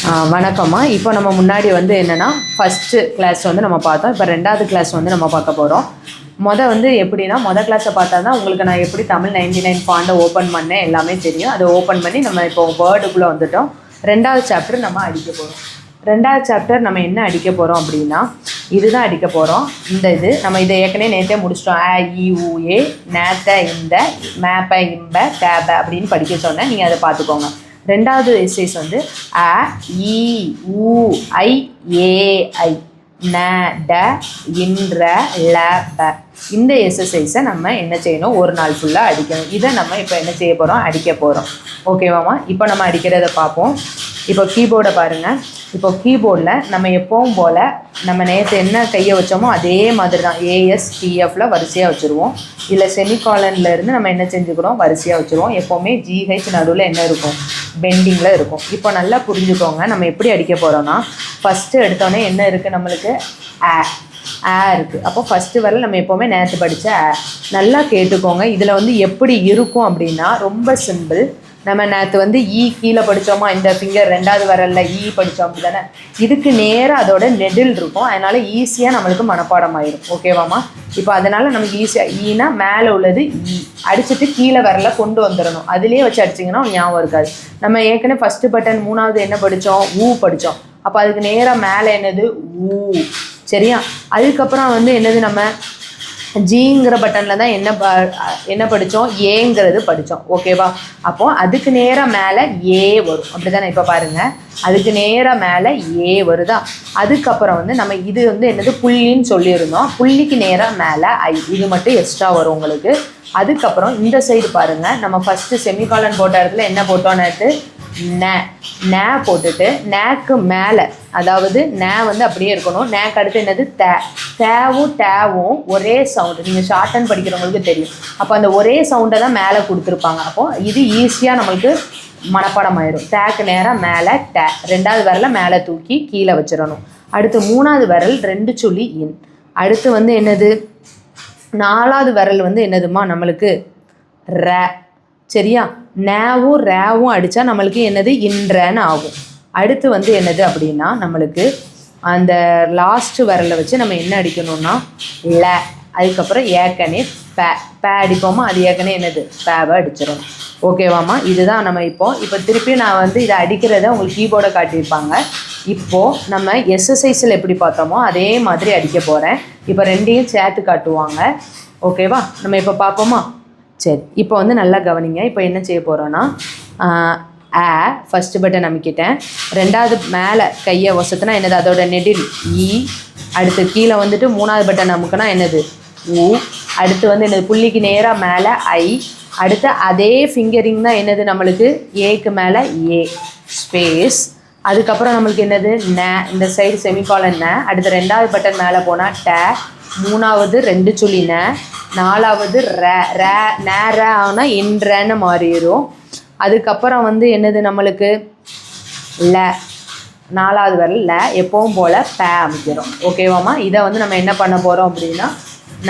வணக்கம்மா. இப்போ நம்ம முன்னாடி வந்து என்னென்னா ஃபஸ்ட்டு கிளாஸ் வந்து நம்ம பார்த்தோம். இப்போ ரெண்டாவது கிளாஸ் வந்து நம்ம பார்க்க போகிறோம். வந்து எப்படின்னா கிளாஸை பார்த்தா தான் உங்களுக்கு நான் எப்படி தமிழ் 99 ஃபாண்டை ஓப்பன் பண்ணேன் எல்லாமே தெரியும். அதை ஓப்பன் பண்ணி நம்ம இப்போ வேர்டுக்குள்ளே வந்துட்டோம். ரெண்டாவது சாப்டர் நம்ம அடிக்க போகிறோம். ரெண்டாவது சாப்டர் நம்ம என்ன அடிக்க போகிறோம் அப்படின்னா இதுதான் அடிக்க போகிறோம். இது நம்ம இதை ஏற்கனவே நேற்றே முடிச்சிட்டோம். இ நேத்த இந்த மேப்பை இம்ப கேப அப்படின்னு படிக்க சொன்னேன். நீங்கள் அதை பார்த்துக்கோங்க. ரெண்டாவது எக்ஸசைஸ் வந்து அ இ உ ஐ ஏ ஐ ந ட இன்ற ல ப. இந்த எக்ஸசைஸை நம்ம என்ன செய்யணும், ஒரு நாள் ஃபுல்லாக அடிக்கணும். இதை நம்ம இப்போ என்ன செய்ய போகிறோம், அடிக்க போகிறோம். ஓகேவாம்மா? இப்போ நம்ம அடிக்கிறத பார்ப்போம். இப்போ கீபோர்டை பாருங்கள். இப்போ கீபோர்டில் நம்ம எப்பவும் போல் நம்ம நேற்று என்ன கையை வச்சோமோ அதே மாதிரி தான் ஏஎஸ்டிஎஃப்பில் வரிசையாக வச்சுருவோம். இல்லை செமிகாலன்லேருந்து நம்ம என்ன செஞ்சுக்கிறோம், வரிசையாக வச்சுருவோம். எப்போவுமே ஜிஹெச் நடுவில் என்ன இருக்கும், பெண்டிங்கில் இருக்கும். இப்போ நல்லா புரிஞ்சுக்கோங்க. நம்ம எப்படி அடிக்க போகிறோன்னா ஃபஸ்ட்டு எடுத்தோடனே என்ன இருக்குது நம்மளுக்கு, ஆ இருக்குது. அப்போ ஃபஸ்ட்டு வரல நம்ம எப்போவுமே நேற்று படித்த நல்லா கேட்டுக்கோங்க. இதில் வந்து எப்படி இருக்கும் அப்படின்னா ரொம்ப சிம்பிள். நம்ம நேற்று வந்து கீழே படித்தோமா, இந்த ஃபிங்கர் ரெண்டாவது வரலில் படித்தோம் அப்படி தானே. இதுக்கு நேராக அதோட நெடில் இருக்கும். அதனால் ஈஸியாக நம்மளுக்கு மனப்பாடம் ஆயிடும். ஓகேவாம்மா? இப்போ அதனால் நமக்கு ஈஸியாக ஈனா மேலே உள்ளது அடிச்சுட்டு கீழே வரல கொண்டு வந்துடணும். அதுலேயே வச்சு அடிச்சிங்கன்னா ஞாபகம் இருக்காது. நம்ம ஏற்கனவே ஃபஸ்ட்டு பட்டன் மூணாவது என்ன படித்தோம், படித்தோம். அப்போ அதுக்கு நேராக மேலே என்னது சரியா. அதுக்கப்புறம் வந்து என்னது, நம்ம ஜிங்கிற பட்டனில் தான் என்ன படித்தோம், ஏங்கிறது படித்தோம். ஓகேவா? அப்போது அதுக்கு நேராக மேலே ஏ வரும். அப்படி தானே. இப்போ பாருங்கள், அதுக்கு நேராக மேலே ஏ வருதா. அதுக்கப்புறம் வந்து நம்ம இது வந்து என்னது புள்ளின்னு சொல்லியிருந்தோம். புள்ளிக்கு நேராக மேலே இது மட்டும் எக்ஸ்ட்ரா வரும் உங்களுக்கு. அதுக்கப்புறம் இந்த சைடு பாருங்கள், நம்ம ஃபஸ்ட்டு செமிகாலன் போட்ட இடத்துல என்ன போட்டோன்னு நே போட்டுட்டு நேக்கு மேலே, அதாவது நே வந்து அப்படியே இருக்கணும். நேக்கு அடுத்து என்னது தேவும் டேவும் ஒரே சவுண்டு. நீங்கள் ஷார்ட்டன் படிக்கிறவங்களுக்கு தெரியும். அப்போ அந்த ஒரே சவுண்டை தான் மேலே கொடுத்துருப்பாங்க. அப்போது இது ஈஸியாக நம்மளுக்கு மனப்பாடம் ஆயிடும். தேக்கு நேராக மேலே ரெண்டாவது விரலை மேலே தூக்கி கீழே வச்சிடணும். அடுத்து மூணாவது விரல் 2 சுழி இன். அடுத்து வந்து என்னது, நாலாவது விரல் வந்து என்னதுமா நம்மளுக்கு சரியா. நேவும் ரேவும் அடித்தா நம்மளுக்கு என்னது இன்றன்னு ஆகும். அடுத்து வந்து என்னது அப்படின்னா நம்மளுக்கு அந்த லாஸ்ட்டு விரலை வச்சு நம்ம என்ன அடிக்கணும்னா அதுக்கப்புறம் ஏற்கனவே பே அடிப்போமா, அது ஏற்கனவே என்னது பேவை அடிச்சிடணும். ஓகேவாம்மா? இதுதான் நம்ம இப்போ திருப்பி நான் வந்து இதை அடிக்கிறத உங்களுக்கு கீபோர்டை காட்டியிருப்பாங்க. இப்போது நம்ம எக்ஸசைஸில் எப்படி பார்த்தோமோ அதே மாதிரி அடிக்க போகிறேன். இப்போ ரெண்டையும் சேர்த்து காட்டுவாங்க. ஓகேவா? நம்ம இப்போ பார்ப்போமா? சரி, இப்போ வந்து நல்லா கவனிங்க. இப்போ என்ன செய்ய போகிறோன்னா ஃபஸ்ட்டு பட்டன் அமைக்கிட்டேன். ரெண்டாவது மேலே கையை வசத்துனா என்னது, அதோட நெடில் அடுத்து கீழே வந்துட்டு மூணாவது பட்டன் அமுக்குனா என்னது அடுத்து வந்து என்னது புள்ளிக்கு நேராக மேலே அடுத்து அதே ஃபிங்கரிங் தான் என்னது நம்மளுக்கு ஏக்கு மேலே ஸ்பேஸ். அதுக்கப்புறம் நம்மளுக்கு என்னது இந்த சைடு செமிகாலன் அடுத்து ரெண்டாவது பட்டன் மேலே போனால் மூணாவது 2 சுழி நாலாவது ஆனால் இன்றன்னு மாறிடும். அதுக்கப்புறம் வந்து என்னது நம்மளுக்கு நாலாவது வரல எப்பவும் போல் அமைக்கிறோம். ஓகேவாம்மா? இதை வந்து நம்ம என்ன பண்ண போகிறோம் அப்படின்னா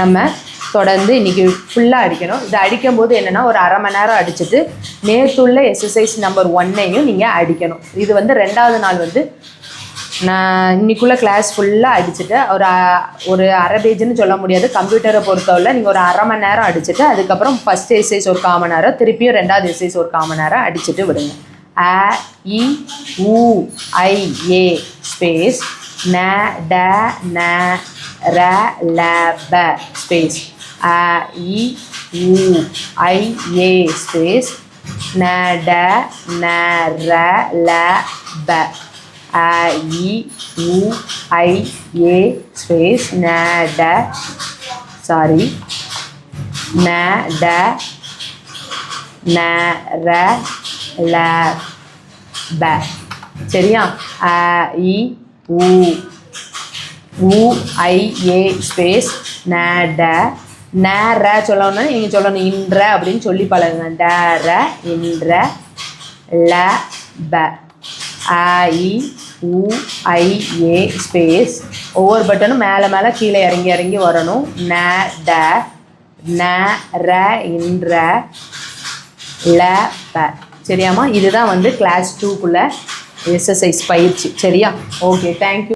நம்ம தொடர்ந்து இன்றைக்கி ஃபுல்லாக அடிக்கணும். இதை அடிக்கும்போது என்னென்னா ஒரு அரை மணி நேரம் அடிச்சுட்டு நேற்றுள்ள எக்ஸசைஸ் நம்பர் 1ஐயும் நீங்கள் அடிக்கணும். இது வந்து ரெண்டாவது நாள் வந்து நான் இன்றைக்குள்ள கிளாஸ் ஃபுல்லாக அடிச்சுட்டு ஒரு அரை பேஜுன்னு சொல்ல முடியாது. கம்ப்யூட்டரை பொறுத்தவரை நீங்கள் ஒரு அரை மணி நேரம் அடிச்சுட்டு அதுக்கப்புறம் ஃபஸ்ட் எக்ஸசைஸ் ஒரு 1/4 மணி நேரம், திருப்பியும் ரெண்டாவது எக்ஸசைஸ் ஒரு 1/4 மணி நேரம் அடிச்சுட்டு விடுங்க. இ உ ஐ ஏ ஸ்பேஸ் ந ட ந ர ல ப ஸ்பேஸ் இ உ ஐ ஏ ஸ்பேஸ் ந ட ந ர ல ப இ உ ஐ ஏ ஸ்பேஸ் ந ட ந ர ல ப. சரியா? இ உ ஐ ஏ ஸ்பேஸ் ந ட ந ர சொல்லணும்னா நீங்கள் சொல்லணும் இன்ற அப்படின்னு சொல்லி பழகுங்க. ட ர இன்ற ல ப இ உ ஐ ஏ ஸ்பேஸ் ஒவ்வொரு பட்டனும் மேலே மேலே கீழே இறங்கி வரணும். ந ட ந ர இன்ற ல ப. சரியாம்மா? இதுதான் வந்து கிளாஸ் 2க்குள்ளே எக்ஸசைஸ் பயிற்சி. சரியா? Okay, thank you.